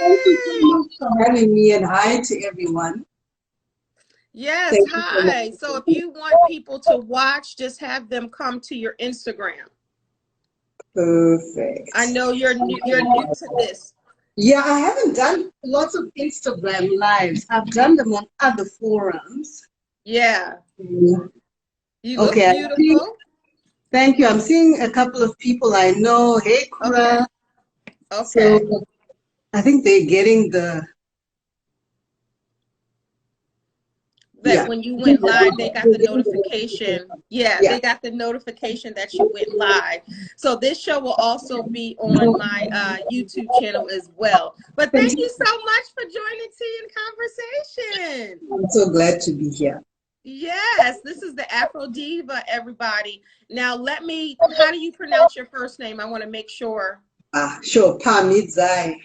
Thank you so much for having me, and hi to everyone. Yes, Thank you so hi. much. So if you want people to watch, just have them come to your Instagram. I Perfect. know you're new to this. Yeah, I haven't done lots of Instagram lives. I've done them on other forums. Yeah. Mm. You look Okay, beautiful. thank you. I'm seeing a couple of people I know. Hey, Okay. Kura. So Okay. I think they're getting the, That yeah. when you I think went live, they got they're the getting the notification. notification. Yeah, Yeah. they got the notification that you went live. So this show will also be on my YouTube channel as well. But thank you so much for joining Tea and Conversation. I'm so glad to be here. Yes, this is the Afro Diva, everybody. Now, how do you pronounce your first name? I want to make sure. Sure. Pamhidzai.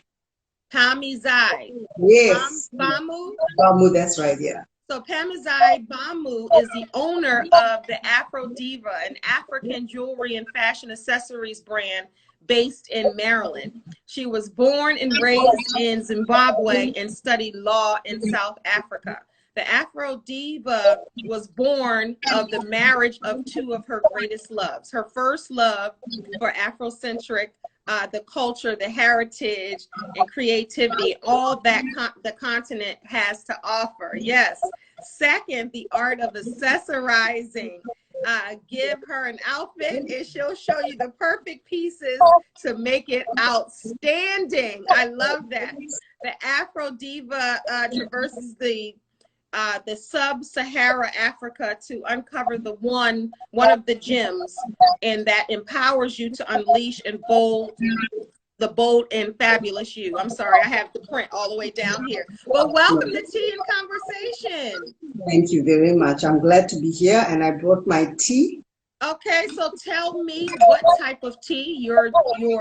Pamhidzai Yes. Bamu. Bamu, that's right, yeah. So Pamhidzai Bamu is the owner of the Afro Diva, an African jewelry and fashion accessories brand based in Maryland. She was born and raised in Zimbabwe and studied law in South Africa. The Afro Diva was born of the marriage of two of her greatest loves. Her first love for Afrocentric, the culture, the heritage, and creativity, all that the continent has to offer. Yes. Second, the art of accessorizing. Give her an outfit and she'll show you the perfect pieces to make it outstanding. I love that. The Afro Diva traverses the sub-Saharan Africa to uncover one of the gems, and that empowers you to unleash and the bold and fabulous you. I'm sorry, I have the print all the way down here. But welcome to Tea and Conversation. Thank you very much. I'm glad to be here, and I brought my tea. Okay, so tell me what type of tea you're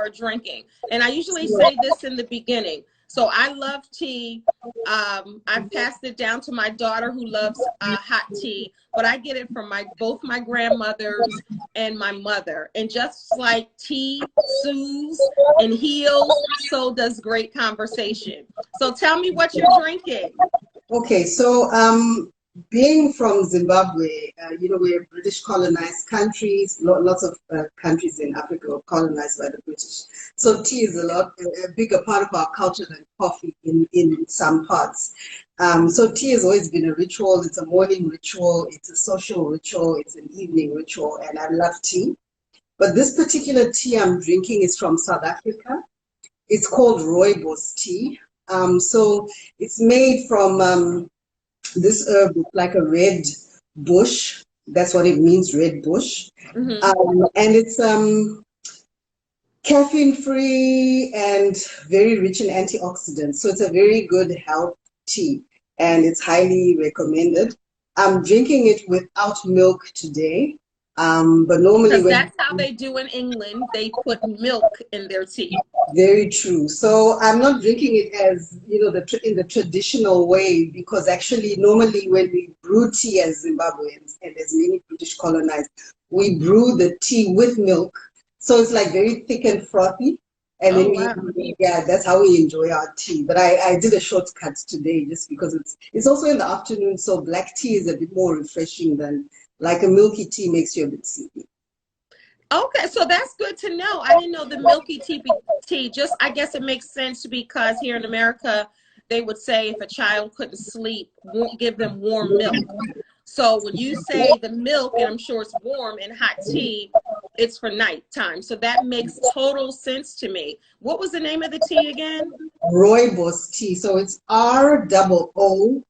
drinking. And I usually say this in the beginning. So I love tea. I've passed it down to my daughter who loves hot tea, but I get it from both my grandmothers and my mother. And just like tea soothes and heals, so does great conversation. So tell me what you're drinking. Okay, so being from Zimbabwe, we're a British colonized countries. Lots of countries in Africa were colonized by the British. So tea is a bigger part of our culture than coffee in some parts. So tea has always been a ritual. It's a morning ritual. It's a social ritual. It's an evening ritual, and I love tea. But this particular tea I'm drinking is from South Africa. It's called rooibos tea. So it's made from this herb with like a red bush. That's what it means, red bush. And it's caffeine free and very rich in antioxidants. So it's a very good health tea and it's highly recommended. I'm drinking it without milk today. But normally Because that's how they do in England. They put milk in their tea. Very true. So I'm not drinking it as, in the traditional way, because actually normally when we brew tea as Zimbabweans and as many British colonized, we brew the tea with milk. So it's like very thick and frothy. And Oh, then wow. that's how we enjoy our tea. But I did a shortcut today just because it's also in the afternoon. So black tea is a bit more refreshing than like a milky tea makes you a bit sleepy. Okay, so that's good to know. I didn't know the milky tea. Just, I guess it makes sense because here in America, they would say if a child couldn't sleep, won't give them warm milk. So when you say the milk, and I'm sure it's warm in hot tea, it's for nighttime. So that makes total sense to me. What was the name of the tea again? Rooibos tea. So it's ROOIBOS.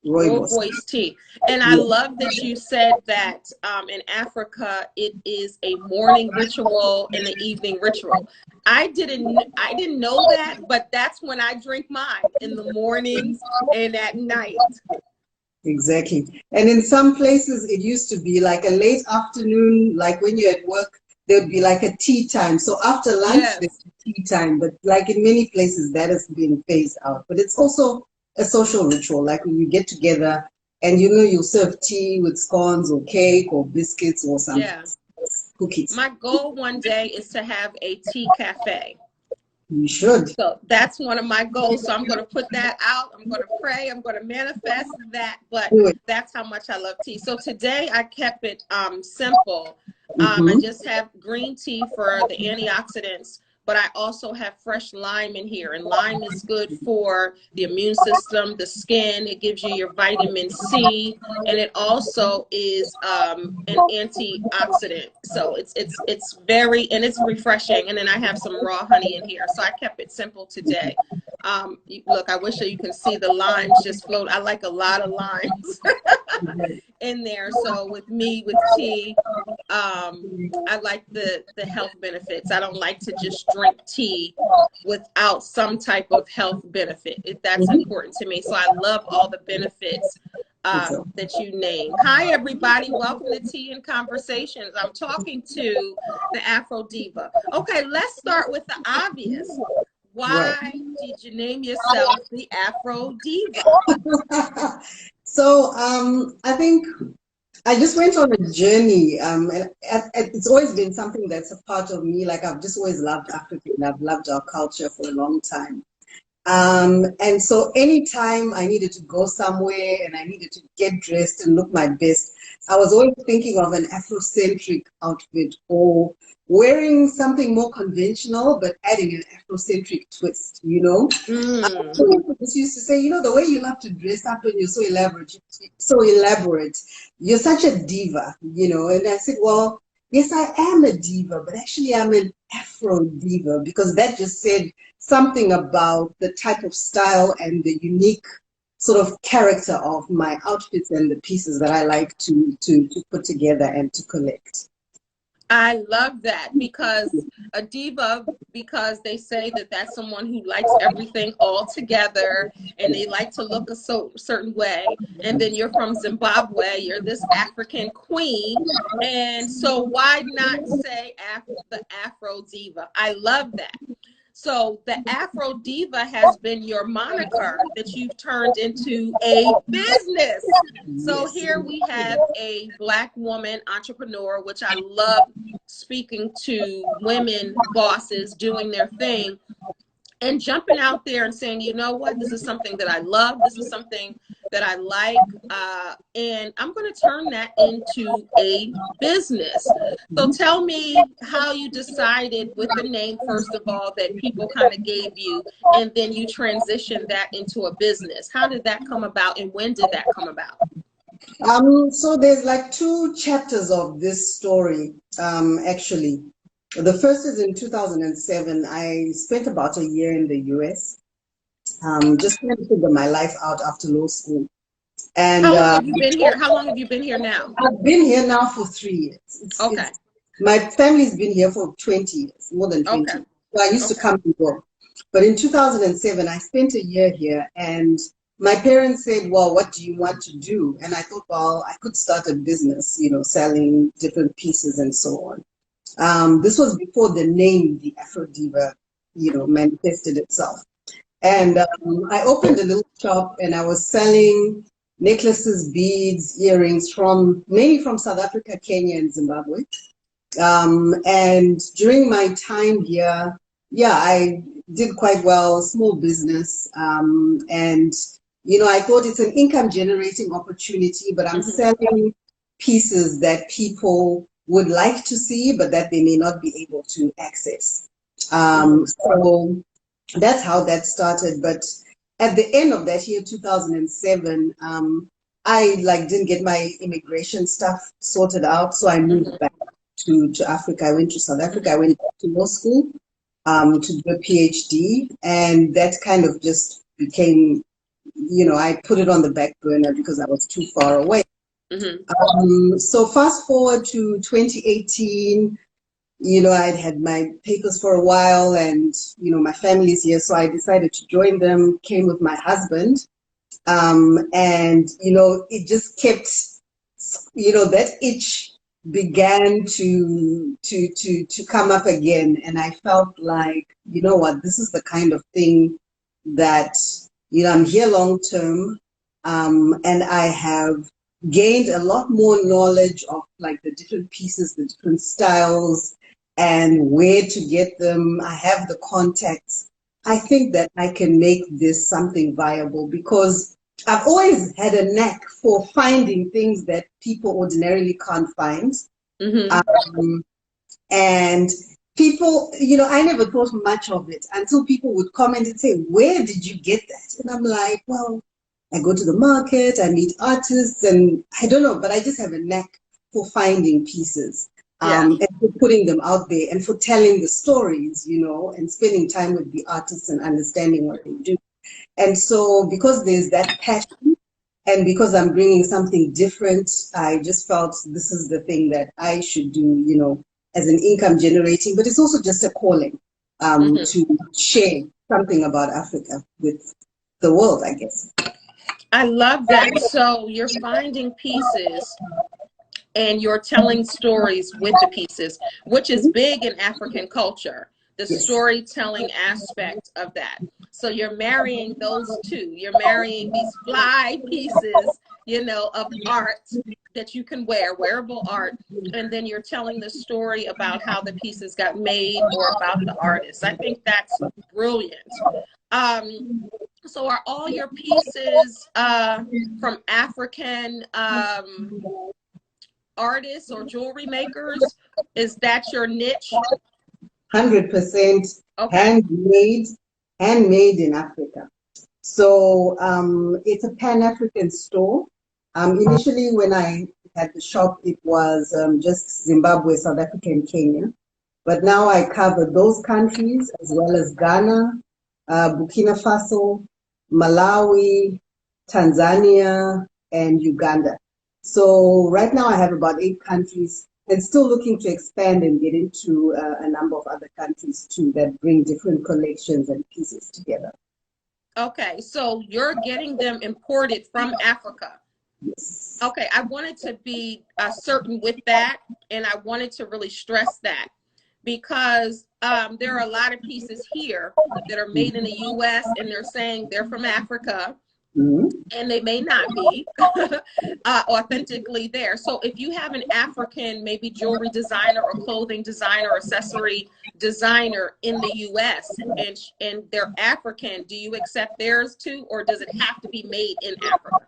Rooibos tea. And I love that you said that in Africa it is a morning ritual and an evening ritual. I didn't know that, but that's when I drink mine, in the mornings and at night. Exactly. And in some places it used to be like a late afternoon, like when you're at work, there'd be like a tea time. So after lunch, there's tea time. But like in many places, that has been phased out. But it's also a social ritual, like when you get together and you serve tea with scones or cake or biscuits or something, cookies. My goal one day is to have a tea cafe. You should. So that's one of my goals. So I'm going to put that out. I'm going to pray. I'm going to manifest that. But that's how much I love tea. So today I kept it simple. I just have green tea for the antioxidants, but I also have fresh lime in here. And lime is good for the immune system, the skin. It gives you your vitamin C, and it also is an antioxidant. So it's very, and it's refreshing. And then I have some raw honey in here. So I kept it simple today. Look, I wish that you can see the limes just float. I like a lot of limes in there. So with tea, I like the health benefits. I don't like to just drink tea without some type of health benefit. That's important to me. So I love all the benefits that you named. Hi, everybody. Welcome to Tea and Conversations. I'm talking to the Afro Diva. Okay, let's start with the obvious. Why did you name yourself the Afro Diva? So I think I just went on a journey. And it's always been something that's a part of me. Like, I've just always loved Africa, and I've loved our culture for a long time. And so anytime I needed to go somewhere and I needed to get dressed and look my best, I was always thinking of an Afrocentric outfit, or wearing something more conventional but adding an Afrocentric twist, you know? People just used to say, you know, the way you love to dress up and you're so elaborate, you're such a diva, you know? And I said, well, yes, I am a diva, but actually I'm an Afro diva, because that just said something about the type of style and the unique sort of character of my outfits and the pieces that I like to put together and to collect. I love that, because a diva, because they say that that's someone who likes everything all together and they like to look a certain way. And then you're from Zimbabwe, you're this African queen. And so why not say the Afro Diva? I love that. So the Afro Diva has been your moniker that you've turned into a business. So here we have a Black woman entrepreneur, which I love speaking to women bosses doing their thing and jumping out there and saying, you know what, this is something that I love. This is something that I like. And I'm going to turn that into a business. So tell me how you decided with the name, first of all, that people kind of gave you, and then you transitioned that into a business. How did that come about, and when did that come about? So there's like two chapters of this story, actually. The first is in 2007. I spent about a year in the US, just trying to figure my life out after law school. And how long have you been here? How long have you been here now? I've been here now for 3 years. Okay. My family's been here for 20 years, more than 20. Okay. So I used to come and go. But in 2007, I spent a year here, and my parents said, well, what do you want to do? And I thought, well, I could start a business, you know, selling different pieces and so on. This was before the name, the Afrodiva, you know, manifested itself. And I opened a little shop, and I was selling necklaces, beads, earrings mainly from South Africa, Kenya, and Zimbabwe. And during my time here, I did quite well, small business. And, you know, I thought it's an income generating opportunity, but I'm selling pieces that people would like to see, but that they may not be able to access. So that's how that started. But at the end of that year, 2007, I didn't get my immigration stuff sorted out, so I moved back to Africa. I went to South Africa. I went back to law school to do a PhD, and that kind of just became, you know, I put it on the back burner because I was too far away. So fast forward to 2018, you know, I'd had my papers for a while, and, you know, my family's here, so I decided to join them, came with my husband, and, you know, it just kept, you know, that itch began to come up again, and I felt like, you know what, this is the kind of thing that, you know, I'm here long term, and I have gained a lot more knowledge of like the different pieces, the different styles, and where to get them. I have the contacts. I think that I can make this something viable because I've always had a knack for finding things that people ordinarily can't find. Um, and people, I never thought much of it until people would comment and say, "Where did you get that?" And I'm like, well, I go to the market, I meet artists, and I don't know, but I just have a knack for finding pieces, and for putting them out there and for telling the stories, and spending time with the artists and understanding what they do. And so because there's that passion and because I'm bringing something different, I just felt this is the thing that I should do, as an income generating, but it's also just a calling to share something about Africa with the world, I guess. I love that. So you're finding pieces and you're telling stories with the pieces, which is big in African culture, the storytelling aspect of that. So you're marrying those two. You're marrying these fly pieces, of art that you can wear, wearable art, and then you're telling the story about how the pieces got made or about the artist. I think that's brilliant. So are all your pieces from African artists or jewelry makers? Is that your niche? 100% handmade in Africa. So it's a Pan-African store. Initially, when I had the shop, it was just Zimbabwe, South Africa, and Kenya. But now I cover those countries as well as Ghana, Burkina Faso, Malawi, Tanzania, and Uganda. So right now I have about 8 countries and still looking to expand and get into a number of other countries too that bring different collections and pieces together. Okay, so you're getting them imported from Africa. Yes. Okay, I wanted to be certain with that, and I wanted to really stress that because there are a lot of pieces here that are made in the U.S. and they're saying they're from Africa. And they may not be authentically there. So if you have an African, maybe jewelry designer or clothing designer or accessory designer in the US and they're African, do you accept theirs too, or does it have to be made in Africa?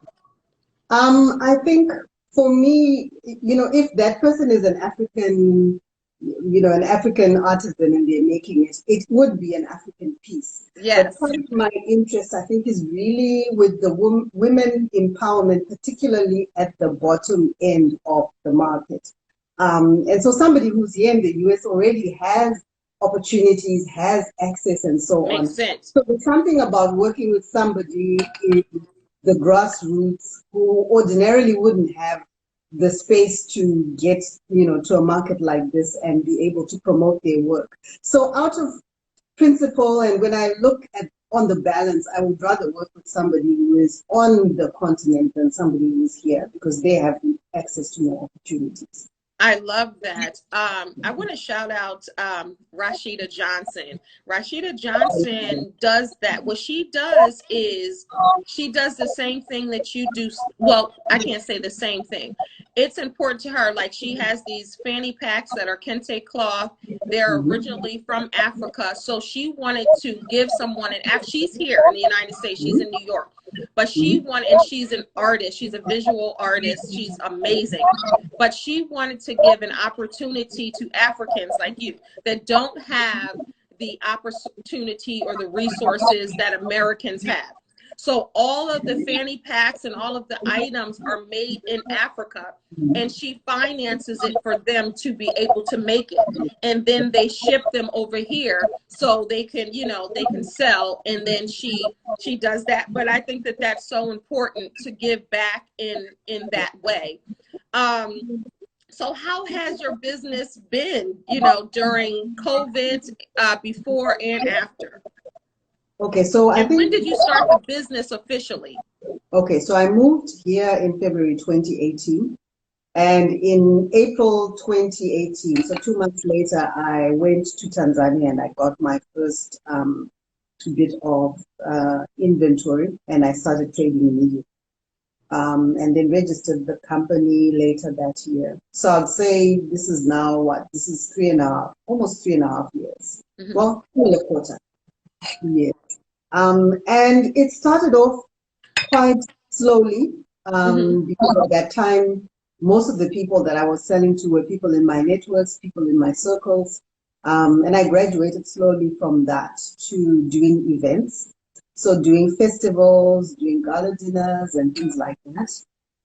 I think for me, if that person is an African, an African artisan and they're making it, it would be an African piece. Yes. But part of my interest, I think, is really with the women empowerment, particularly at the bottom end of the market. And so somebody who's here in the US already has opportunities, has access, and so on. Makes sense. So there's something about working with somebody in the grassroots who ordinarily wouldn't have the space to get, to a market like this and be able to promote their work. So out of principle, and when I look at on the balance, I would rather work with somebody who is on the continent than somebody who is here because they have access to more opportunities. I love that. I want to shout out Rashida Johnson. Rashida Johnson does that. What she does is she does the same thing that you do. Well, I can't say the same thing. It's important to her. Like she has these fanny packs that are kente cloth. They're originally from Africa. So she wanted to give someone an Africa. She's here in the United States. She's in New York. But she wanted, and she's an artist. She's a visual artist. She's amazing. But she wanted to give an opportunity to Africans like you that don't have the opportunity or the resources that Americans have. So all of the fanny packs and all of the items are made in Africa, and she finances it for them to be able to make it. And then they ship them over here so they can, they can sell. And then she does that. But I think that that's so important to give back in that way. So how has your business been, during COVID, before and after? Okay, so I think, when did you start the business officially? Okay, so I moved here in February 2018, and in April 2018, so 2 months later, I went to Tanzania and I got my first bit of inventory, and I started trading immediately. and then registered the company later that year. So I'd say this is now what? This is 3.5, almost 3.5 years. Mm-hmm. Well, 3.25 years. And it started off quite slowly because at that time, most of the people that I was selling to were people in my networks, people in my circles. And I graduated slowly from that to doing events. So doing festivals, doing gala dinners and things like that.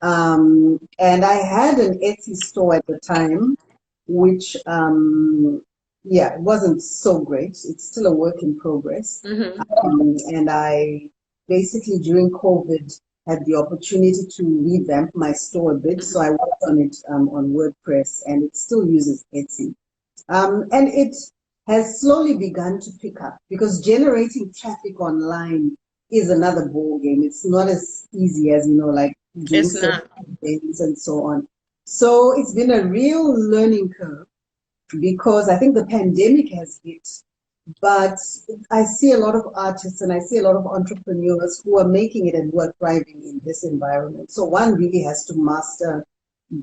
And I had an Etsy store at the time, which, yeah, it wasn't so great. It's still a work in progress. And I basically during COVID had the opportunity to revamp my store a bit. So I worked on it on WordPress, and it still uses Etsy. And it has slowly begun to pick up because generating traffic online is another ball game. It's not as easy as, like doing certain things and so on. So it's been a real learning curve because I think the pandemic has hit, but I see a lot of artists and I see a lot of entrepreneurs who are making it and who are thriving in this environment. So one really has to master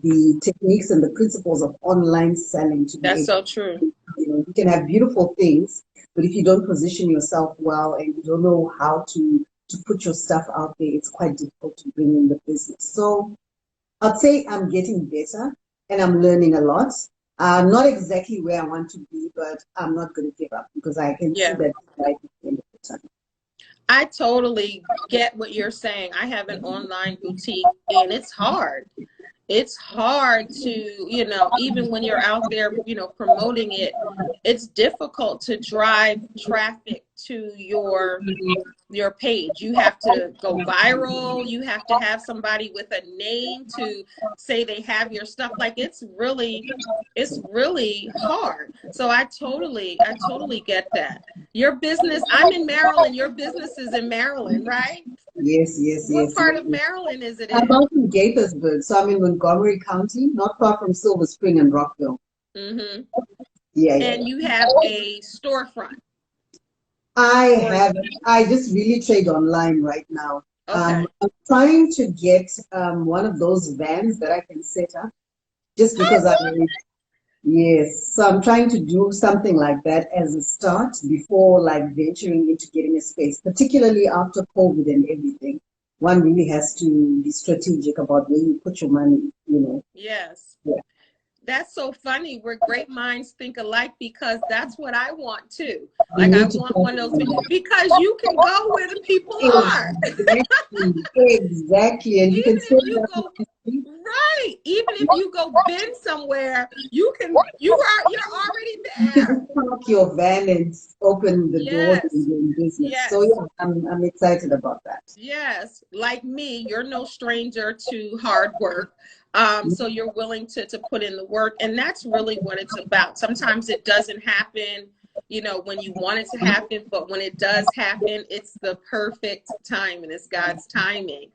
the techniques and the principles of online selling to be That's so able true. You can have beautiful things, but if you don't position yourself well and you don't know how to put your stuff out there, it's quite difficult to bring in the business. So I'd say I'm getting better and I'm learning a lot. Not exactly where I want to be, but I'm not going to give up because I can see that right at the end of the time. I totally get what you're saying. I have an online boutique and it's hard. It's hard to, even when you're out there, promoting it, it's difficult to drive traffic to your page. You have to go viral. You have to have somebody with a name to say they have your stuff. Like it's really hard. So I totally get that. Your business, I'm in Maryland. Your business is in Maryland, right? Yes. What part of Maryland is it in? I'm out in Gaithersburg, so I'm in Montgomery County, not far from Silver Spring and Rockville. And you have a storefront. I just really trade online right now. I'm trying to get one of those vans that I can set up just because yes. So I'm trying to do something like that as a start before like venturing into getting a space, particularly after COVID and everything. One really has to be strategic about where you put your money, Yes. Yeah. That's so funny. We're great minds think alike because that's what I want too. Like I want one of those because you can go where the people are. Exactly. And you can say right. Even if you go bend somewhere, you're already there. You can park your van and open the doors and do business. Yes. So yeah, I'm excited about that. Yes. Like me, you're no stranger to hard work. So you're willing to put in the work, and that's really what it's about. Sometimes it doesn't happen, when you want it to happen, but when it does happen, it's the perfect time and it's God's timing.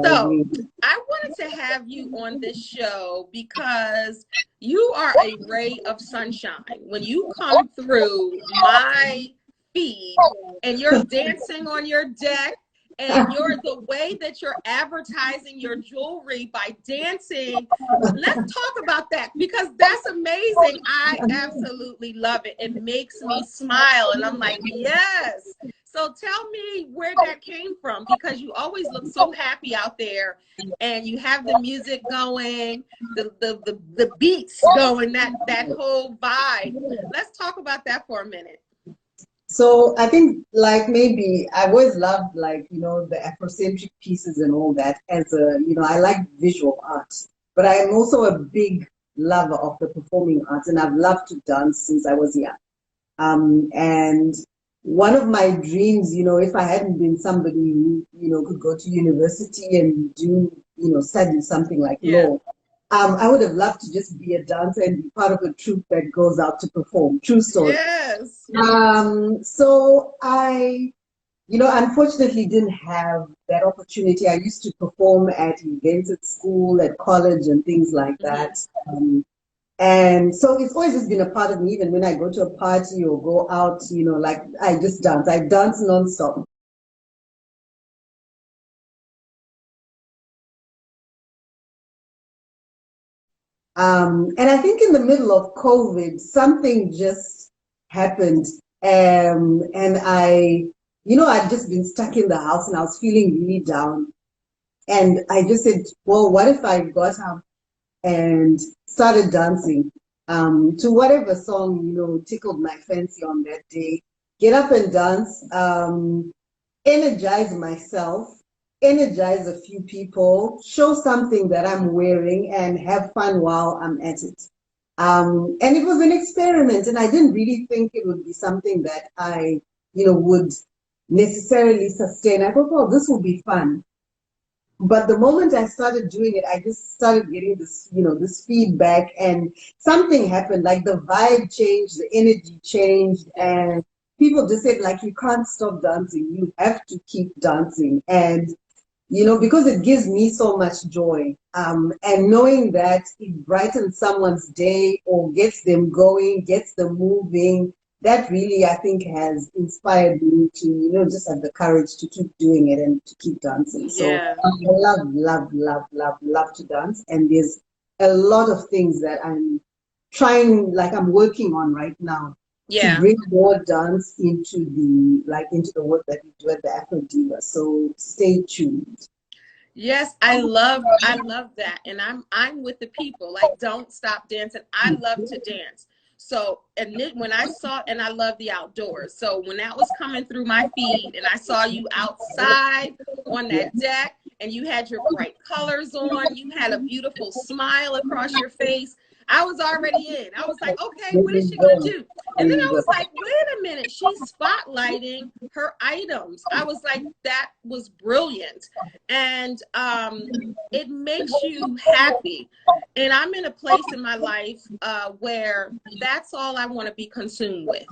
So I wanted to have you on this show because you are a ray of sunshine. When you come through my feed and you're dancing on your deck, and the way that you're advertising your jewelry by dancing, let's talk about that because that's amazing. I absolutely love it. It makes me smile and I'm like, yes. So tell me where that came from because you always look so happy out there and you have the music going, the beats going, that whole vibe. Let's talk about that for a minute. So I think maybe I always loved the Afrocentric pieces and all that as I like visual art, but I am also a big lover of the performing arts and I've loved to dance since I was young. And one of my dreams, if I hadn't been somebody who, could go to university and do, study something like law, I would have loved to just be a dancer and be part of a troupe that goes out to perform. True story. Yes. So I, unfortunately didn't have that opportunity. I used to perform at events at school, at college and things like that. And so it's always just been a part of me, even when I go to a party or go out, I just dance. I dance nonstop. And I think in the middle of COVID, something just happened. And I'd just been stuck in the house and I was feeling really down. And I just said, well, what if I got up and started dancing to whatever song, tickled my fancy on that day. Get up and dance, energize myself, energize a few people, show something that I'm wearing, and have fun while I'm at it. And it was an experiment, and I didn't really think it would be something that I, would necessarily sustain. I thought, well, this will be fun. But the moment I started doing it, I just started getting this, this feedback, and something happened. Like the vibe changed, the energy changed, and people just said, like, you can't stop dancing. You have to keep dancing. And, because it gives me so much joy. And knowing that it brightens someone's day or gets them going, gets them moving, that really, I think, has inspired me to, just have the courage to keep doing it and to keep dancing. So Yeah. I love to dance. And there's a lot of things that I'm I'm working on right now to bring more dance into the work that we do at the Afro Diva. So stay tuned. Yes, I love that. And I'm with the people. Like, don't stop dancing. I love to dance. So, and when I saw, and I love the outdoors. So when that was coming through my feed and I saw you outside on that deck and you had your bright colors on, you had a beautiful smile across your face, I was already in. I was like, okay, what is she going to do? And then I was like, wait a minute, she's spotlighting her items. I was like, that was brilliant. And it makes you happy. And I'm in a place in my life where that's all I want to be consumed with.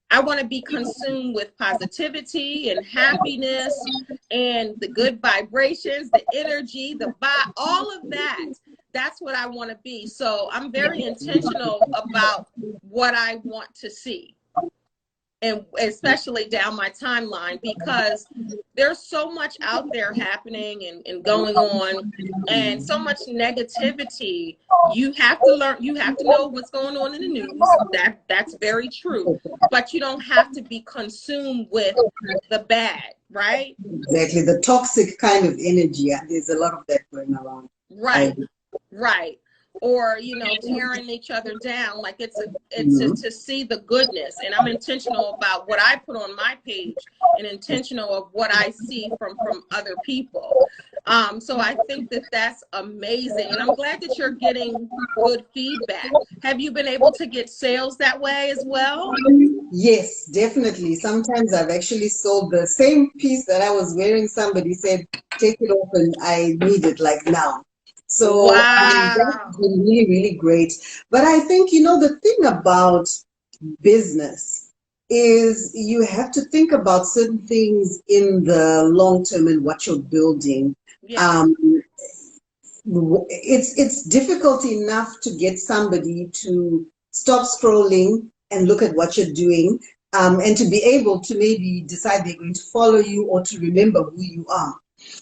I want to be consumed with positivity and happiness and the good vibrations, the energy, the vibe, all of that. That's what I want to be. So I'm very intentional about what I want to see, and especially down my timeline, because there's so much out there happening and going on, and so much negativity. You have to learn, you have to know what's going on in the news. That's very true. But you don't have to be consumed with the bad, right? Exactly. The toxic kind of energy. There's a lot of that going around. Right. Right. Or, tearing each other down. Like it's to see the goodness. And I'm intentional about what I put on my page and intentional of what I see from other people. So I think that that's amazing. And I'm glad that you're getting good feedback. Have you been able to get sales that way as well? Yes, definitely. Sometimes I've actually sold the same piece that I was wearing. Somebody said, take it off and I need it like now. So that's been really, really great. But I think, the thing about business is you have to think about certain things in the long term and what you're building. Yeah. It's difficult enough to get somebody to stop scrolling and look at what you're doing, and to be able to maybe decide they're going to follow you or to remember who you are.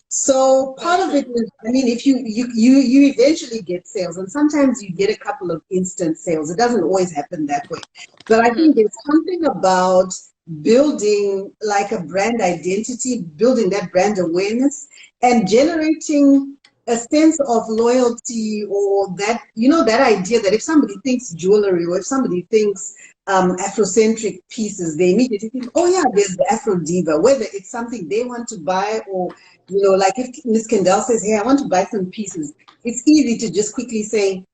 So part of it is, if you eventually get sales, and sometimes you get a couple of instant sales. It doesn't always happen that way. But I think there's something about building like a brand identity, building that brand awareness, and generating a sense of loyalty, or that, that idea that if somebody thinks jewelry or if somebody thinks Afrocentric pieces, they immediately think, oh yeah, there's the Afro Diva, whether it's something they want to buy or, like if Miss Kendell says, hey, I want to buy some pieces, it's easy to just quickly say,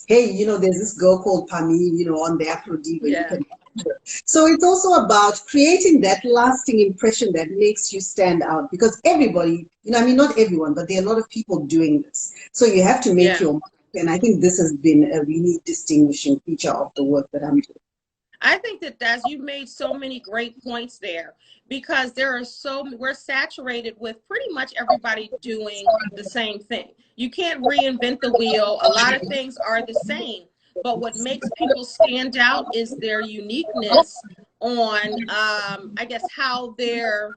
hey, there's this girl called Pami, on the Afro Diva. Yeah. You can. So it's also about creating that lasting impression that makes you stand out, because everybody, not everyone, but there are a lot of people doing this. So you have to make your mark. And I think this has been a really distinguishing feature of the work that I'm doing. I think that you made so many great points there, because we're saturated with pretty much everybody doing the same thing. You can't reinvent the wheel. A lot of things are the same, but what makes people stand out is their uniqueness on, I guess, how they're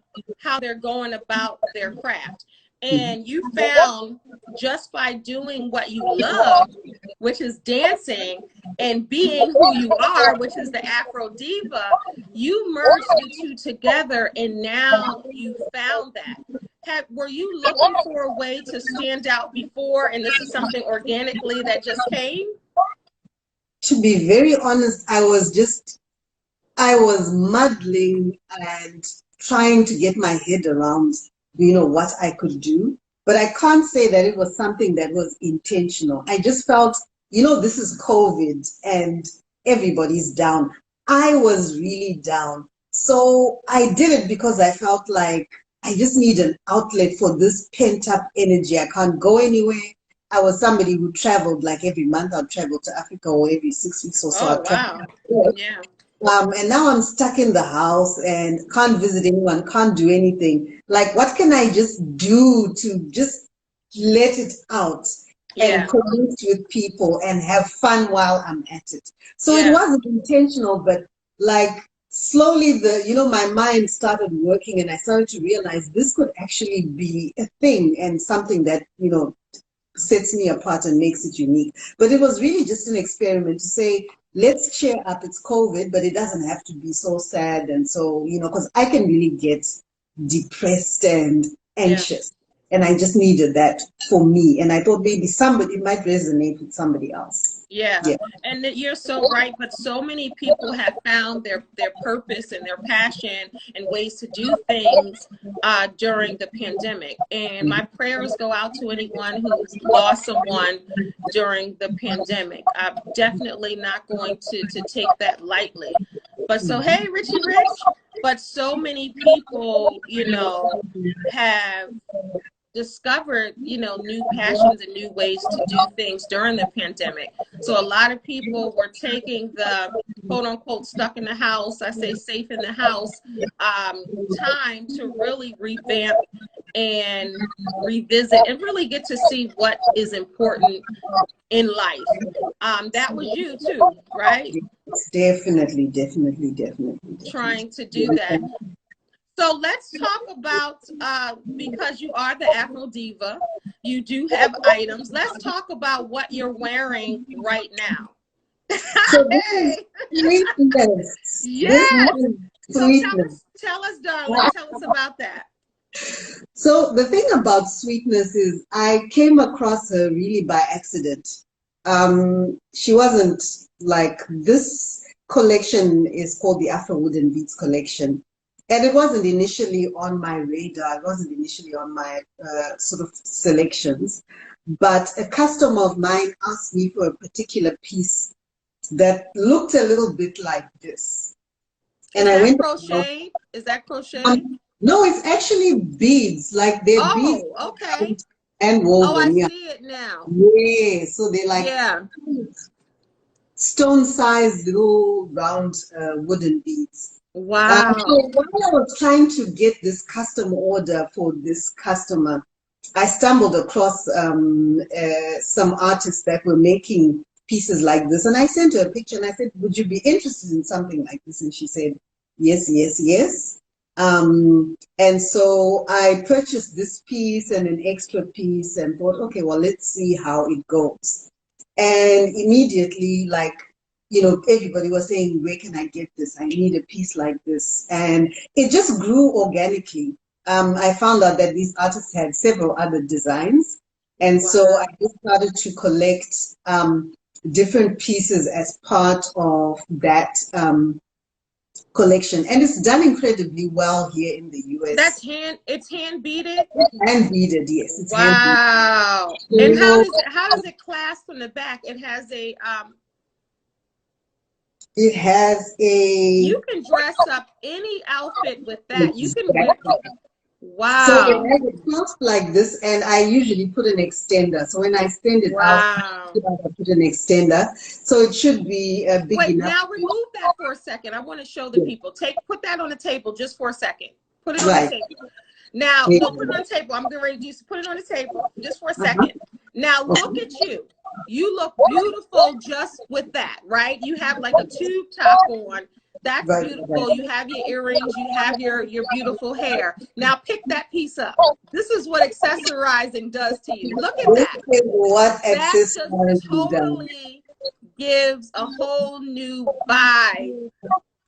going about their craft. And you found just by doing what you love, which is dancing, and being who you are, which is the Afro Diva, you merged the two together, and now you found that. Were you looking for a way to stand out before, and this is something organically that just came? To be very honest, I was muddling and trying to get my head around, what I could do. But I can't say that it was something that was intentional. I just felt, this is COVID and everybody's down. I was really down. So I did it because I felt like I just need an outlet for this pent up energy. I can't go anywhere. I was somebody who traveled like every month. I'd travel to Africa, or every 6 weeks or so. Oh, wow. Yeah. And now I'm stuck in the house and can't visit anyone, can't do anything. Like, what can I just do to just let it out and connect with people and have fun while I'm at it? So it wasn't intentional, but like slowly my mind started working, and I started to realize this could actually be a thing and something that, sets me apart and makes it unique. But it was really just an experiment to say, let's cheer up. It's COVID, but it doesn't have to be so sad. And so, because I can really get depressed and anxious. And I just needed that for me. And I thought maybe it might resonate with somebody else. Yeah. And you're so right. But so many people have found their purpose and their passion and ways to do things during the pandemic. And my prayers go out to anyone who's lost someone during the pandemic. I'm definitely not going to take that lightly. But so, hey, Richie Rich. But so many people, have discovered, new passions and new ways to do things during the pandemic. So a lot of people were taking the quote unquote stuck in the house, I say safe in the house, time to really revamp and revisit and really get to see what is important in life. That was you too, right? Definitely. Trying to do that. So let's talk about, because you are the Afro Diva, you do have items. Let's talk about what you're wearing right now. So this is sweetness. Yes. So tell us, darling, tell us about that. So the thing about sweetness is I came across her really by accident. She wasn't like, this collection is called the Afro Wooden Beads collection. And it wasn't initially on my radar. It wasn't initially on my sort of selections. But a customer of mine asked me for a particular piece that looked a little bit like this. And I went, crochet? Is that crochet? No, it's actually beads. Like they're beads. Okay. And woven. Oh, I see it now. Yeah. So they're like stone-sized little round wooden beads. Wow. So while I was trying to get this custom order for this customer, I stumbled across some artists that were making pieces like this. And I sent her a picture and I said, would you be interested in something like this? And she said, yes. And so I purchased this piece and an extra piece and thought, okay, well, let's see how it goes. And immediately, like, everybody was saying, where can I get this? I need a piece like this. And it just grew organically. I found out that these artists had several other designs. And so I just started to collect different pieces as part of that collection. And it's done incredibly well here in the US. It's hand beaded? Hand beaded, yes. It's wow. And how does it clasp from the back? It has a you can dress up any outfit with that. You can wow. So it has a clasp like this, and I usually put an extender. So when I stand it out, I put an extender. So it should be big enough. Now remove that for a second. I want to show the people. Put that on the table just for a second. Put it on the table. Now, don't put it on the table. I'm getting ready to just put it on the table just for a second. Now, look at you. You look beautiful just with that, right? You have like a tube top on. That's beautiful. You have your earrings, you have your beautiful hair. Now pick that piece up. This is what accessorizing does to you. Look at that. This is what That just accessorizing does. totally gives a whole new vibe.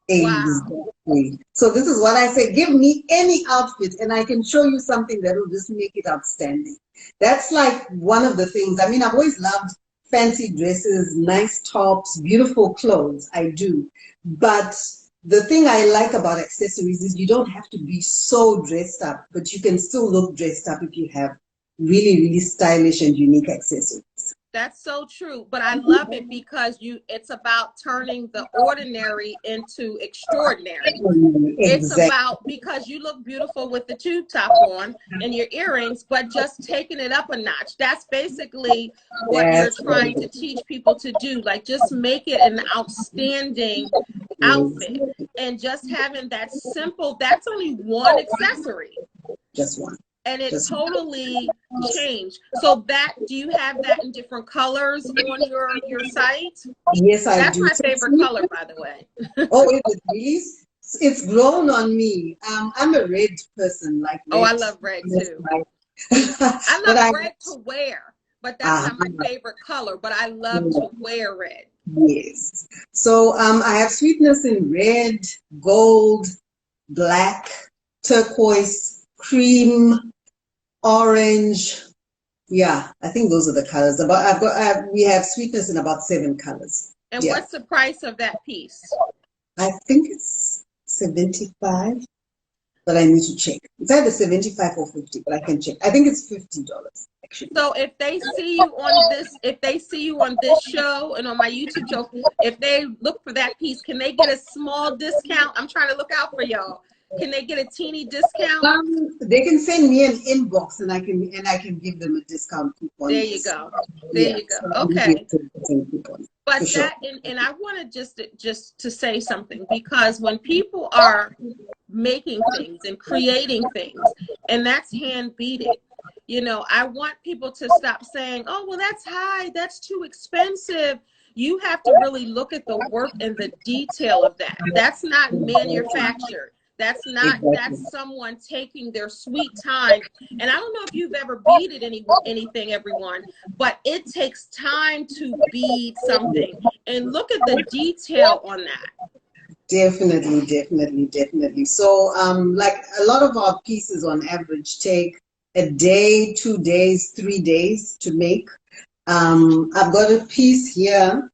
Exactly. Wow. So this is what I say, give me any outfit and I can show you something that will just make it outstanding. That's like one of the things. I mean, I've always loved fancy dresses, nice tops, beautiful clothes. I do. But the thing I like about accessories is you don't have to be so dressed up, but you can still look dressed up if you have really, really stylish and unique accessories. That's so true, but I love it because it's about turning the ordinary into extraordinary. Exactly. It's about, because you look beautiful with the tube top on and your earrings, but just taking it up a notch. That's basically what you're trying to teach people to do. Like, just make it an outstanding outfit. And just having that simple, that's only one accessory. Just one. And it totally changed. So do you have that in different colors on your site? Yes, I do. That's my favorite color, by the way. Oh, is it really? It's grown on me. I'm a red person, like red. Oh, I love red too. I love red to wear, but that's not my favorite color. But I love to wear red. Yes. So I have sweetness in red, gold, black, turquoise, cream, orange. Yeah, I think those are the colors. We have sweetness in about 7 colors. And what's the price of that piece? I think it's 75, but I need to check. It's either 75 or 50, but I can check. I think it's $50 actually. So if they see you on this show and on my YouTube show, if they look for that piece, can they get a small discount? I'm trying to look out for y'all. Can they get a teeny discount? They can send me an inbox and I can give them a discount coupon. There you go. There you go. Okay. But sure. And I wanted just to say something, because when people are making things and creating things, and that's hand beaded, you know, I want people to stop saying, oh, well, that's high, that's too expensive. You have to really look at the work and the detail of that. That's not manufactured. That's not, that's someone taking their sweet time. And I don't know if you've ever beaded anything, everyone, but it takes time to bead something. And look at the detail on that. Definitely, definitely, definitely. So like a lot of our pieces on average take a day, 2 days, 3 days to make. I've got a piece here.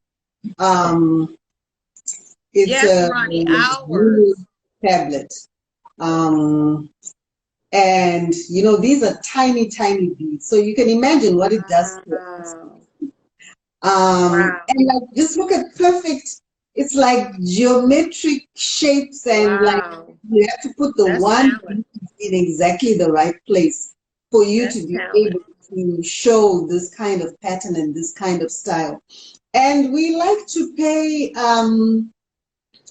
It's yes, Ronnie, hours. Tablet. And you know, these are tiny beads, so you can imagine what it does to us. And like, just look at perfect, it's like geometric shapes, and like you have to put the one in exactly the right place for you to be able to show this kind of pattern and this kind of style. And we like to pay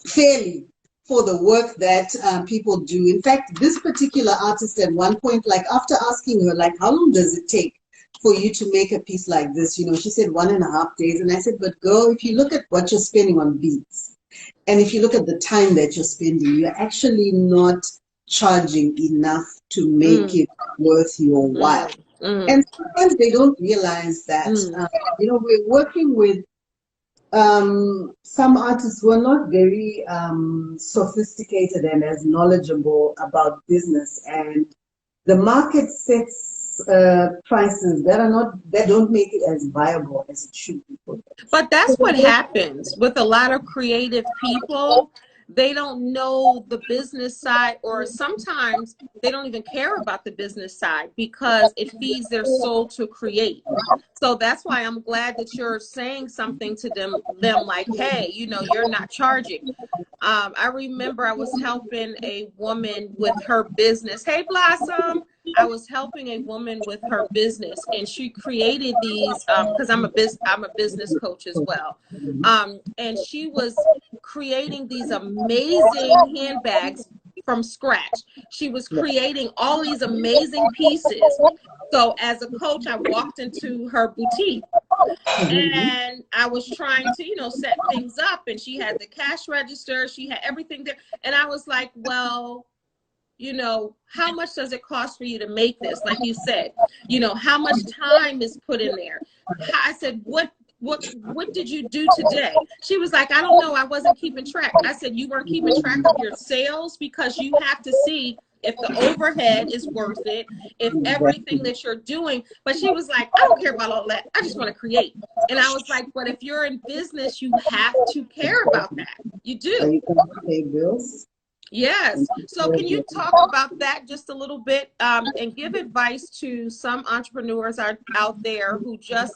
fairly for the work that people do. In fact, this particular artist at one point, like after asking her, like, how long does it take for you to make a piece like this? You know, she said 1.5 days. And I said, but girl, if you look at what you're spending on beads, and if you look at the time that you're spending, you're actually not charging enough to make it worth your while. And sometimes they don't realize that, you know, we're working with some artists who are not very sophisticated and as knowledgeable about business, and the market sets prices that don't make it as viable as it should be for them. But that's what happens with a lot of creative people. They don't know the business side, or sometimes they don't even care about the business side because it feeds their soul to create. So that's why I'm glad that you're saying something to them like, hey, you know, you're not charging. I remember I was helping a woman with her business. Hey, Blossom. I was helping a woman with her business, and she created these because I'm a business coach as well. And she was creating these amazing handbags from scratch. She was creating all these amazing pieces. So as a coach, I walked into her boutique And I was trying to, you know, set things up, and she had the cash register, she had everything there. And I was like, well, you know, how much does it cost for you to make this? Like you said, you know, how much time is put in there? I said, what did you do today? She was like, I don't know, I wasn't keeping track. I said, you weren't keeping track of your sales, because you have to see if the overhead is worth it, if everything that you're doing. But she was like, I don't care about all that, I just want to create. And I was like, but if you're in business, you have to care about that. You do. Are you going to pay bills? Yes. So can you talk about that just a little bit, and give advice to some entrepreneurs out there who just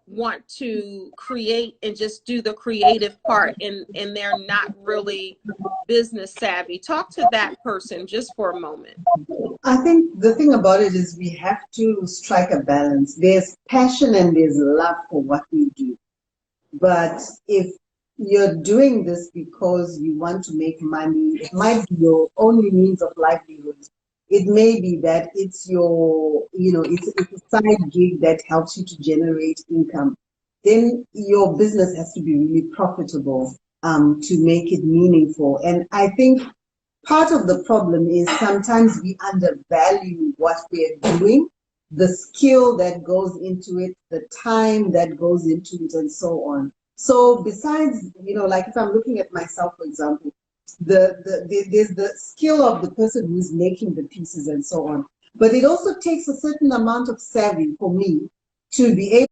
want to create and just do the creative part, and they're not really business savvy? Talk to that person just for a moment. I think the thing about it is we have to strike a balance. There's passion and there's love for what we do. But if you're doing this because you want to make money, it might be your only means of livelihood. It may be that it's your, you know, it's a side gig that helps you to generate income. Then your business has to be really profitable to make it meaningful. And I think part of the problem is sometimes we undervalue what we're doing, the skill that goes into it, the time that goes into it, and so on. So besides, you know, like if I'm looking at myself, for example, there's the skill of the person who's making the pieces and so on. But it also takes a certain amount of savvy for me to be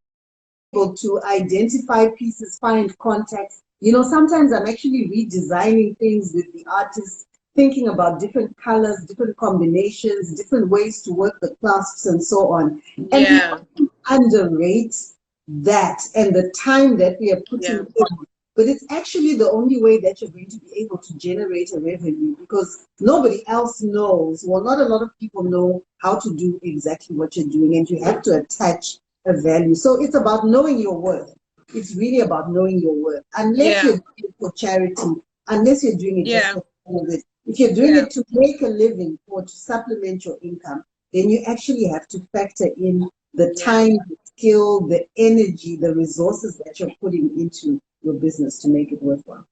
able to identify pieces, find context. You know, sometimes I'm actually redesigning things with the artist, thinking about different colors, different combinations, different ways to work the clasps and so on. And Yeah. we underrate that and the time that we are putting in. But it's actually the only way that you're going to be able to generate a revenue, because nobody else knows, well, not a lot of people know how to do exactly what you're doing, and you have to attach a value. So it's about knowing your worth. It's really about knowing your worth. Unless you're doing it for charity, unless you're doing it just for fun of it. If you're doing it to make a living or to supplement your income, then you actually have to factor in the time, the skill, the energy, the resources that you're putting into your business to make it worthwhile.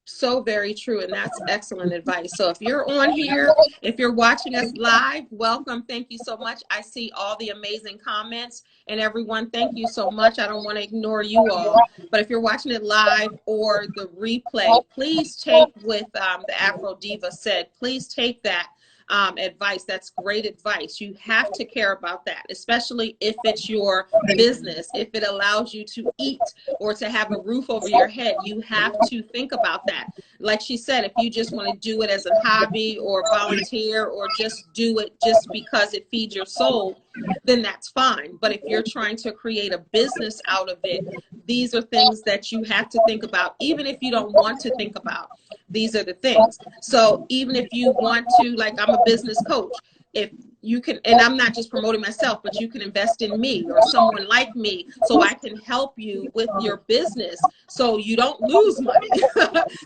So very true. And that's excellent advice. So if you're on here, if you're watching us live, welcome. Thank you so much. I see all the amazing comments, and everyone, thank you so much. I don't want to ignore you all, but if you're watching it live or the replay, please take with the Afro Diva said, please take that advice. That's great advice. You have to care about that, especially if it's your business. If it allows you to eat or to have a roof over your head, you have to think about that. Like she said, if you just want to do it as a hobby or volunteer or just do it just because it feeds your soul, then that's fine. But if you're trying to create a business out of it, these are things that you have to think about, even if you don't want to think about. These are the things. So even if you want to, like, I'm a business coach, if you can, and I'm not just promoting myself, but you can invest in me or someone like me so I can help you with your business so you don't lose money.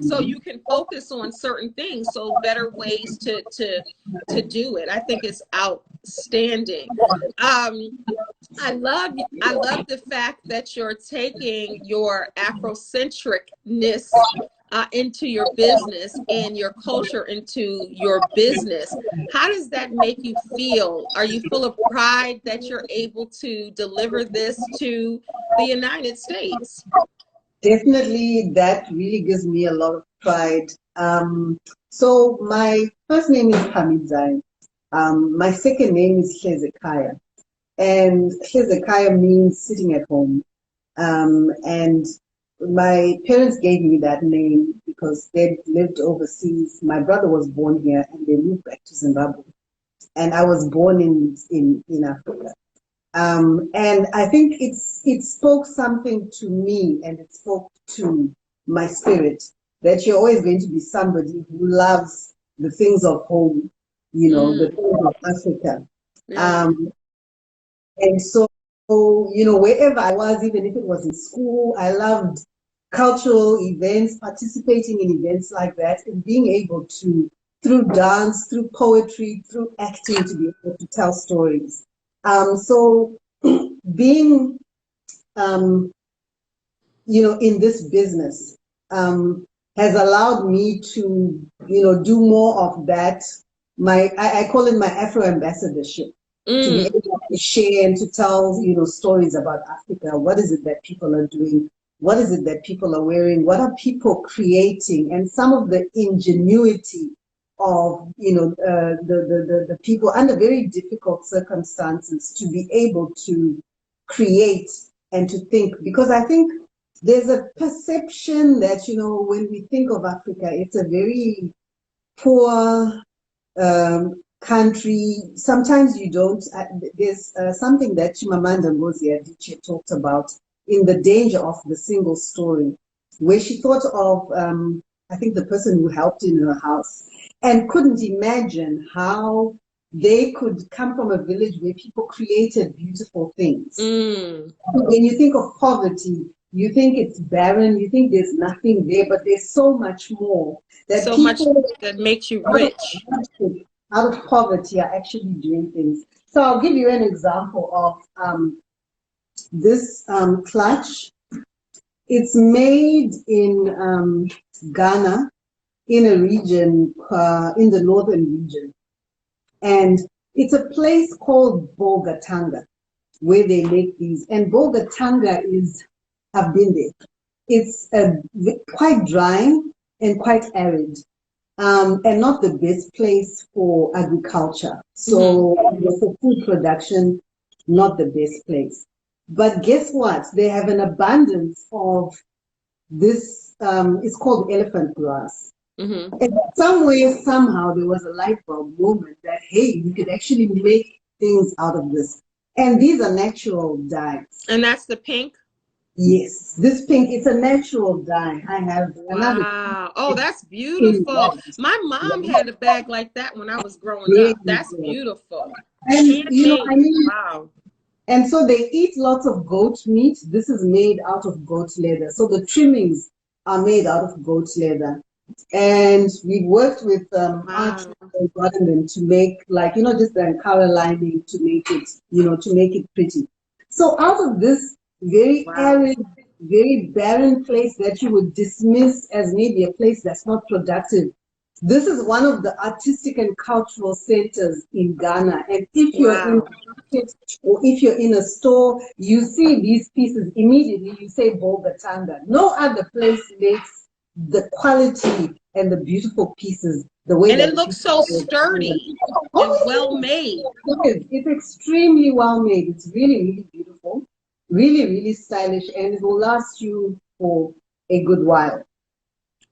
So you can focus on certain things, so better ways to do it. I think it's outstanding. I love the fact that you're taking your Afrocentricness into your business and your culture into your business. How does that make you feel? Are you full of pride that you're able to deliver this to the United States? Definitely, that really gives me a lot of pride. So my first name is Pamhidzai. My second name is Hezekiah. And Hezekiah means sitting at home. And my parents gave me that name because they'd lived overseas. My brother was born here and they moved back to Zimbabwe. And I was born in Africa. And I think it spoke something to me, and it spoke to my spirit that you're always going to be somebody who loves the things of home, you know, the things of Africa. And so, you know, wherever I was, even if it was in school, I loved cultural events, participating in events like that, and being able to, through dance, through poetry, through acting, to be able to tell stories. So being um, in this business has allowed me to, do more of that. I call it my Afro ambassadorship, to be able to share and to tell, stories about Africa. What is it that people are doing? What is it that people are wearing? What are people creating? And some of the ingenuity of, the people under very difficult circumstances to be able to create and to think. Because I think there's a perception that, when we think of Africa, it's a very poor country. Sometimes you don't. There's something that Chimamanda Ngozi Adichie talked about in The Danger of the Single Story, where she thought of, I think, the person who helped in her house and couldn't imagine how they could come from a village where people created beautiful things. When you think of poverty, you think it's barren, you think there's nothing there, but there's so much more that so people much that makes you rich. Out of poverty are actually doing things. So I'll give you an example of this clutch. It's made in Ghana, in a region, in the northern region. And it's a place called Bolgatanga, where they make these. And Bolgatanga I've been there. It's quite dry and quite arid, and not the best place for agriculture. So for food production, not the best place. But guess what? They have an abundance of this, it's called elephant grass. And somewhere, somehow, there was a light bulb moment that, hey, we could actually make things out of this. And these are natural dyes. And that's the pink? Yes, this pink, it's a natural dye. I have another. Wow. Oh, that's beautiful. My mom had a bag like that when I was growing up. That's beautiful. And, Wow. And so they eat lots of goat meat. This is made out of goat leather. So the trimmings are made out of goat leather. And we worked with artists and gotten them to make, like, just the color lining to make it, to make it pretty. So out of this very arid, very barren place that you would dismiss as maybe a place that's not productive, this is one of the artistic and cultural centers in Ghana. And if you're in a market or if you're in a store, you see these pieces, immediately you say Bolgatanga. No other place makes the quality and the beautiful pieces the way and it looks so sturdy and well made. It's extremely well made. It's really, really beautiful, really, really stylish, and it will last you for a good while.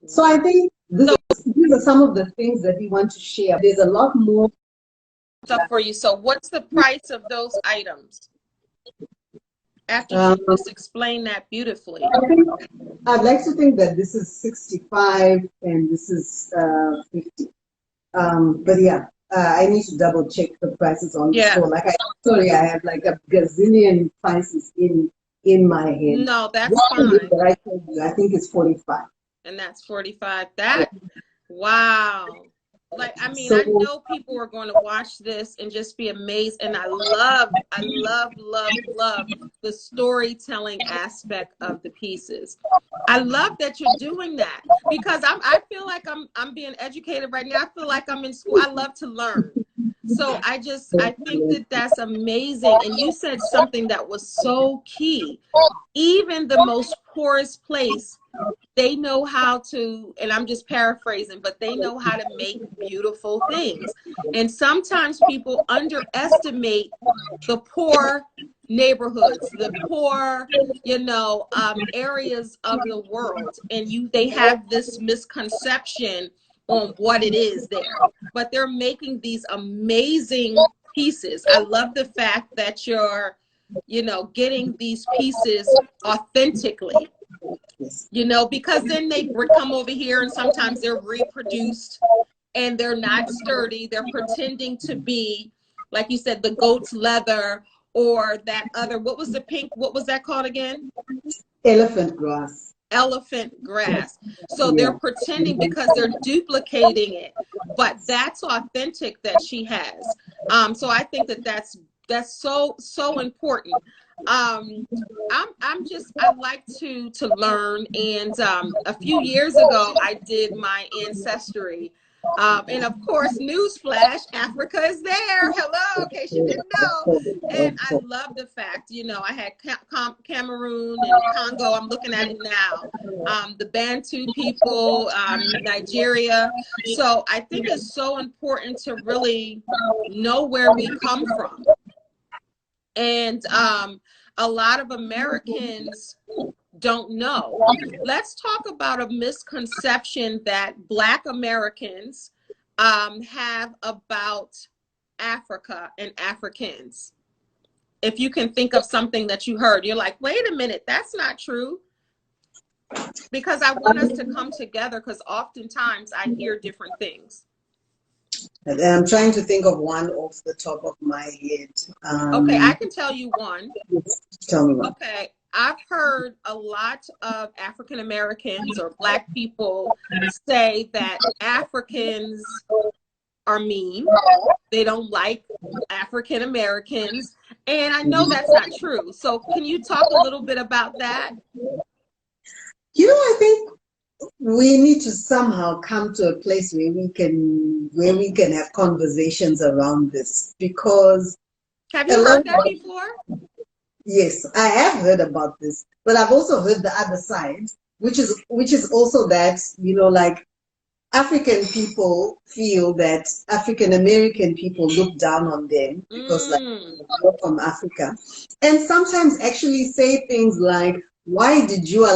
So I think these are some of the things that we want to share. There's a lot more stuff for you. So what's the price of those items? After you just explain that beautifully. I'd like to think that this is 65 and this is 50. But yeah, I need to double check the prices on the store. Like I have like a gazillion prices in my head. No, that's fine. That I told you, I think it's 45. And that's 45. Wow. Like, I mean, I know people are going to watch this and just be amazed. And I love the storytelling aspect of the pieces. I love that you're doing that because I feel like I'm being educated right now. I feel like I'm in school. I love to learn. So I think that that's amazing. And you said something that was so key. Even the most poorest place, they know how to, and I'm just paraphrasing, but they know how to make beautiful things. And sometimes people underestimate the poor neighborhoods, the poor, areas of the world. And they have this misconception on what it is there. But they're making these amazing pieces. I love the fact that you're, getting these pieces authentically. Because then they come over here and sometimes they're reproduced and they're not sturdy. They're pretending to be, like you said, the goat's leather or that other, what was the pink, what was that called again? Elephant grass. Elephant grass. So they're pretending because they're duplicating it, but that's authentic that she has. So I think that that's so important. I like to learn, and a few years ago I did my ancestry, and of course, newsflash, Africa is there. Hello, in case you didn't know. And I love the fact, you know, I had Cameroon and Congo. I'm looking at it now. The Bantu people, Nigeria. So I think it's so important to really know where we come from. And a lot of Americans don't know. Let's talk about a misconception that Black Americans have about Africa and Africans. If you can think of something that you heard, you're like, wait a minute, that's not true. Because I want us to come together, because oftentimes I hear different things. And I'm trying to think of one off the top of my head. Okay, I can tell you one. Tell me one. Okay, I've heard a lot of African Americans or Black people say that Africans are mean. They don't like African Americans. And I know that's not true. So can you talk a little bit about that? You know, I think we need to somehow come to a place where we can have conversations around this, because have you heard that before? Yes, I have heard about this, but I've also heard the other side, which is also that, you know, like, African people feel that African American people look down on them because like they're from Africa, and sometimes actually say things like, why did your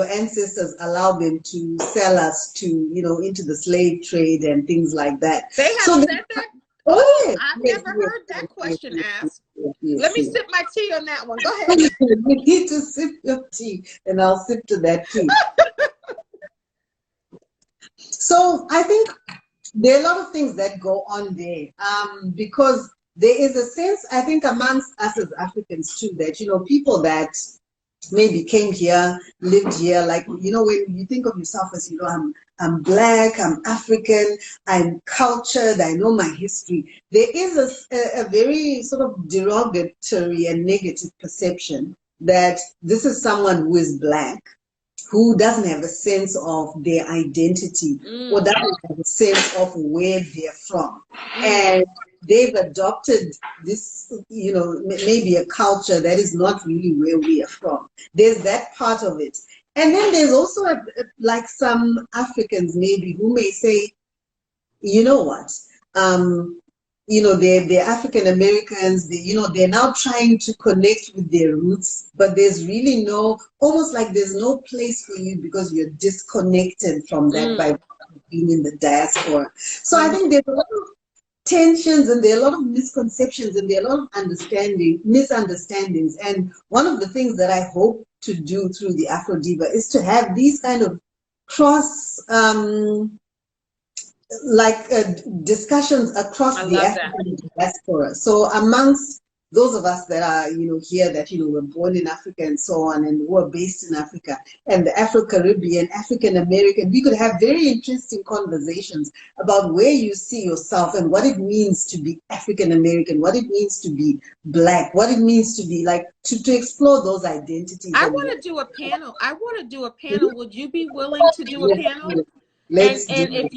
ancestors allow them to sell us to, you know, into the slave trade and things like that? They have said that? Oh, yes, I've never heard that question asked. Yes, Let me sip my tea on that one. Go ahead. You need to sip your tea, and I'll sip to that too. So I think there are a lot of things that go on there, because there is a sense, I think, amongst us as Africans too, that, you know, people that maybe came here, lived here, like, you know, when you think of yourself as, you know, I'm Black, I'm African, I'm cultured, I know my history, there is a very sort of derogatory and negative perception that this is someone who is Black, who doesn't have a sense of their identity or doesn't have a sense of where they're from. And they've adopted this, you know, maybe a culture that is not really where we are from. There's that part of it. And then there's also like some Africans maybe who may say, you know what, you know, they're African Americans, you know, they're now trying to connect with their roots, but there's really almost like there's no place for you because you're disconnected from that by being in the diaspora. So I think there's a lot of tensions, and there are a lot of misconceptions, and there are a lot of misunderstandings. And one of the things that I hope to do through the Afro Diva is to have these kind of cross discussions across the African diaspora. So amongst those of us that are, you know, here, that, you know, were born in Africa and so on, and who are based in Africa, and the Afro-Caribbean, African-American, we could have very interesting conversations about where you see yourself and what it means to be African-American, what it means to be Black, what it means to be like, to explore those identities. I want to do a panel. Would you be willing to do a panel? And if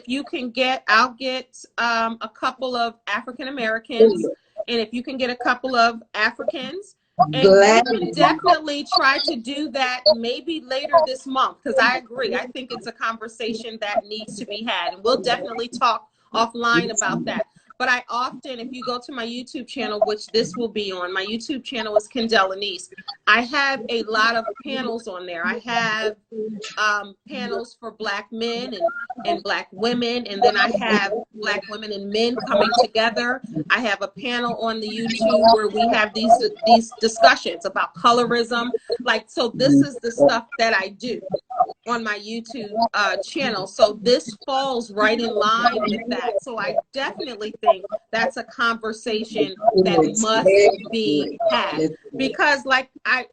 you can get, I'll get a couple of African Americans, and if you can get a couple of Africans, and we can definitely try to do that maybe later this month, because I agree. I think it's a conversation that needs to be had, and we'll definitely talk offline about that. But I often, if you go to my YouTube channel, which this will be on, my YouTube channel is Kendell Lenice. I have a lot of panels on there. I have panels for Black men and Black women, and then I have Black women and men coming together. I have a panel on the YouTube where we have these discussions about colorism. Like, so this is the stuff that I do on my YouTube channel. So this falls right in line with that. So I definitely think that's a conversation that must be had, because like I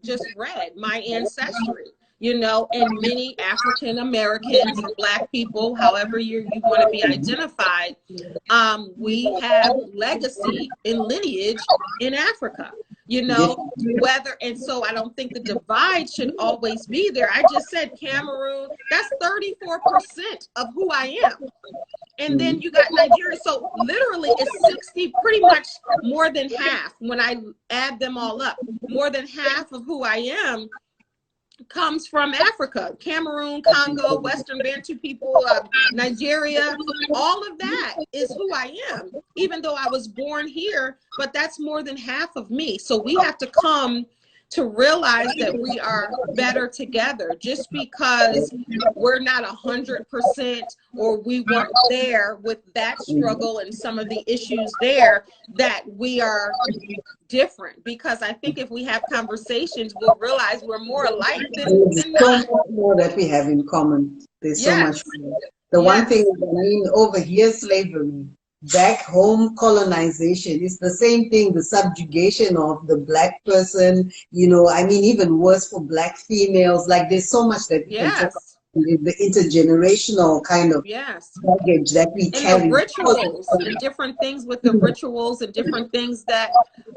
just read my ancestry. you know, and many African Americans and Black people, however you want to be identified, we have legacy and lineage in Africa, you know, whether, and so I don't think the divide should always be there. I just said Cameroon, that's 34% of who I am. And then you got Nigeria. So literally it's 60, pretty much more than half when I add them all up. More than half of who I am comes from Africa, Cameroon, Congo, Western Bantu people, Nigeria, all of that is who I am, even though I was born here, but that's more than half of me. So we have to come to realize that we are better together. Just because we're not 100% or we weren't there with that struggle and some of the issues there, that we are different. Because I think if we have conversations, we'll realize we're more alike than not. So much more that we have in common. There's so much more. The one thing, I mean, over here, slavery, back home, colonization, is the same thing, the subjugation of the Black person, you know, I mean, even worse for Black females. Like, there's so much that we can talk about. The intergenerational kind of baggage that we carry. And the rituals and different things with the rituals and different things that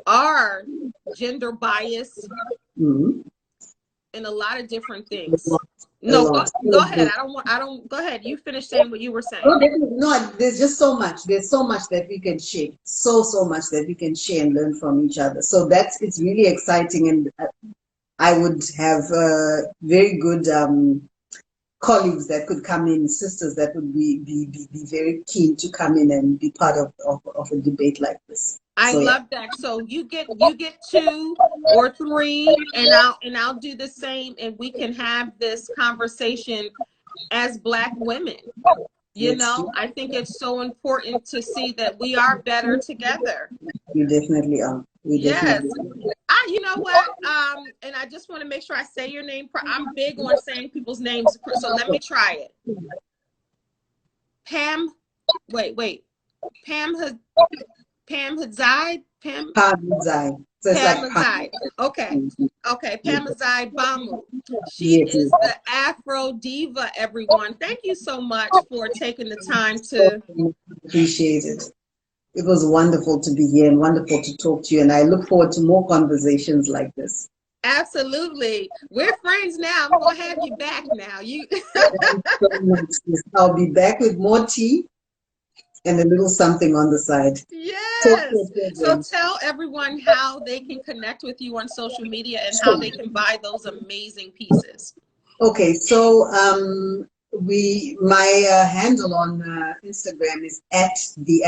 are gender biased and a lot of different things. No, go ahead. I don't, go ahead. You finish saying what you were saying. No, there's just so much. There's so much that we can share. So much that we can share and learn from each other. So it's really exciting. And I would have very good colleagues that could come in, sisters that would be very keen to come in and be part of a debate like this. I love that. So you get 2 or 3, and I'll do the same, and we can have this conversation as Black women. You know, I think it's so important to see that we are better together. We definitely are. Yes. You know what? And I just want to make sure I say your name. I'm big on saying people's names, so let me try it. Pamhidzai. Pamhidzai. Okay. Pamhidzai Bamu. She is the Afro Diva, everyone. Thank you so much for taking the time to. Appreciate it. It was wonderful to be here and wonderful to talk to you. And I look forward to more conversations like this. Absolutely. We're friends now. I'm going to have you back now. I'll be back with more tea and a little something on the side. Yes. So tell everyone how they can connect with you on social media and how they can buy those amazing pieces. Okay. So my handle on Instagram is @the